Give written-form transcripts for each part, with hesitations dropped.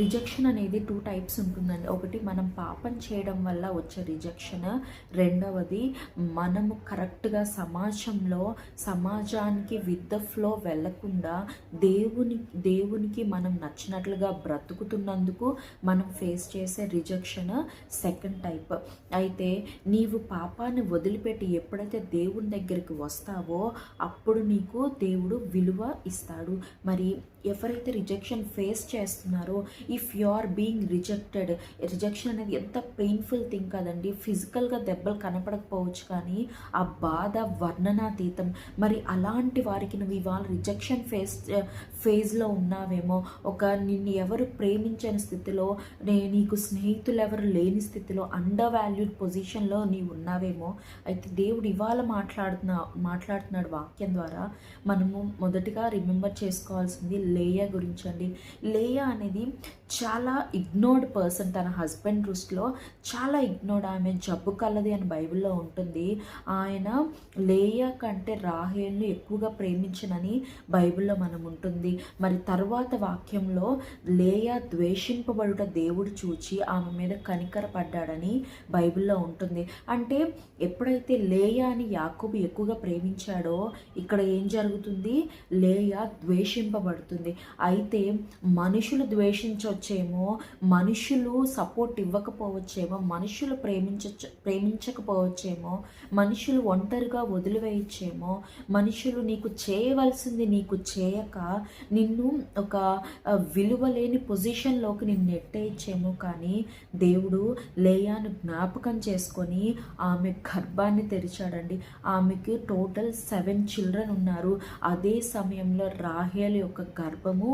Rejection అనేది 2 types ఉంటుందండి. ఒకటి మనం పాపం చేయడం వల్ల వచ్చే రిజెక్షన్. రెండవది మనము కరెక్ట్‌గా సమాజానికి విత్ ద ఫ్లో వెళ్ళకుండా దేవునికి మనం నచ్చినట్లుగా బ్రతుకుతున్నందుకు మనం ఫేస్ చేసే రిజెక్షన్ సెకండ్ టైప్. అయితే నీవు పాపాన్ని వదిలిపెట్టి ఎప్పుడైతే దేవుని దగ్గరికి వస్తావో అప్పుడు నీకు దేవుడు విలువ ఇస్తాడు. మరి ఎవరైతే రిజెక్షన్ ఫేస్ చేస్తున్నారో, if you are being rejection అనేది ఎంత పెయిన్ఫుల్ థింగ్ కదండి. ఫిజికల్గా దెబ్బలు కనపడకపోవచ్చు కానీ ఆ బాధ వర్ణనాతీతం. మరి అలాంటి వారికి నువ్వు ఇవాళ రిజెక్షన్ ఫేజ్లో ఉన్నావేమో, నిన్ను ఎవరు ప్రేమించని స్థితిలో, నీకు స్నేహితులు ఎవరు లేని స్థితిలో, అండర్ వాల్యూడ్ పొజిషన్లో నీవు ఉన్నావేమో. అయితే దేవుడు ఇవాళ మాట్లాడుతున్నాడు వాక్యం ద్వారా. మనము మొదటిగా రిమెంబర్ చేసుకోవాల్సింది లేయా గురించి అండి. లేయా అనేది చాలా ఇగ్నోర్డ్ పర్సన్. తన హస్బెండ్ దృష్టిలో చాలా ఇగ్నోర్డ్. ఆమె జబ్బు కలది అని బైబిల్లో ఉంటుంది. ఆయన లేయా కంటే రాహేల్ను ఎక్కువగా ప్రేమించనని బైబిల్లో మనం ఉంటుంది. మరి తర్వాత వాక్యంలో లేయా ద్వేషింపబడుట దేవుడు చూచి ఆమె మీద కనికరపడ్డాడని బైబిల్లో ఉంటుంది. అంటే ఎప్పుడైతే లేయాని యాకోబు ఎక్కువగా ప్రేమించాడో ఇక్కడ ఏం జరుగుతుంది? లేయా ద్వేషింపబడుతుంది. అయితే మనుషులు ద్వేషించవచ్చేమో, మనుషులు సపోర్ట్ ఇవ్వకపోవచ్చేమో, మనుషులు ప్రేమించకపోవచ్చేమో, మనుషులు ఒంటరిగా వదిలివేయచ్చేమో, మనుషులు నీకు చేయవలసింది నీకు చేయక నిన్ను ఒక విలువలేని పొజిషన్లోకి నిన్ను నెట్టేయచ్చేమో. కానీ దేవుడు లేయాను జ్ఞాపకం చేసుకొని ఆమె గర్భాన్ని తెరిచాడండి. ఆమెకి టోటల్ 7 చిల్డ్రన్ ఉన్నారు. అదే సమయంలో రాహేల్ యొక్క గర్భము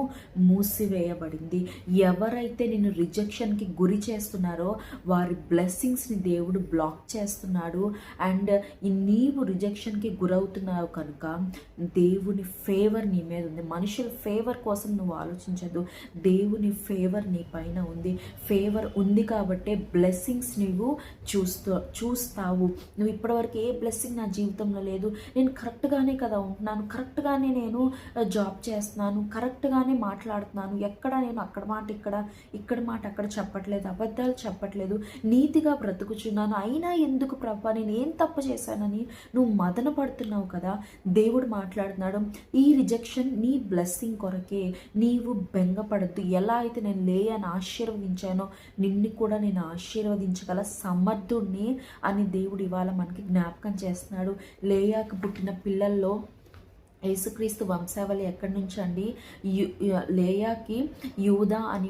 మూసివేయబడింది. ఎవరైతే నిన్ను రిజెక్షన్కి గురి చేస్తున్నారో వారి బ్లెస్సింగ్స్ని దేవుడు బ్లాక్ చేస్తున్నాడు. అండ్ నీవు రిజెక్షన్కి గురవుతున్నావు కనుక దేవుని ఫేవర్ నీ మీద ఉంది. మనుషుల ఫేవర్ కోసం నువ్వు ఆలోచించద్దు. దేవుని ఫేవర్ నీ పైన ఉంది. ఫేవర్ ఉంది కాబట్టే బ్లెస్సింగ్స్ నువ్వు చూస్తావు. నువ్వు ఇప్పటివరకు ఏ బ్లెస్సింగ్ నా జీవితంలో లేదు, నేను కరెక్ట్గానే కదా ఉంటున్నాను, కరెక్ట్గానే నేను జాబ్ చేస్తున్నాను, కరెక్ట్గానే మాట్లాడుతున్నాను, ఎక్కడ నేను అక్కడ మాట ఇక్కడ మాట అక్కడ చెప్పట్లేదు, అబద్ధాలు చెప్పట్లేదు, నీతిగా బ్రతుకుచున్నాను, అయినా ఎందుకు ప్రభా నేను ఏం తప్పు చేశానని నువ్వు మదన పడుతున్నావు కదా. దేవుడు మాట్లాడుతున్నాడు, ఈ రిజెక్షన్ నీ బ్లెస్సింగ్ కొరకే. నీవు బెంగపడద్దు. ఎలా అయితే నేను లేయాని ఆశీర్వదించానో నిన్ను కూడా నేను ఆశీర్వదించగల సమర్థుడిని అని దేవుడు ఇవాళ మనకి జ్ఞాపకం చేస్తున్నాడు. లేయాకు పుట్టిన పిల్లల్లో యేసుక్రీస్తు వంశావళి ఎక్కడి నుంచి అండి? లేయాకి యూదా అని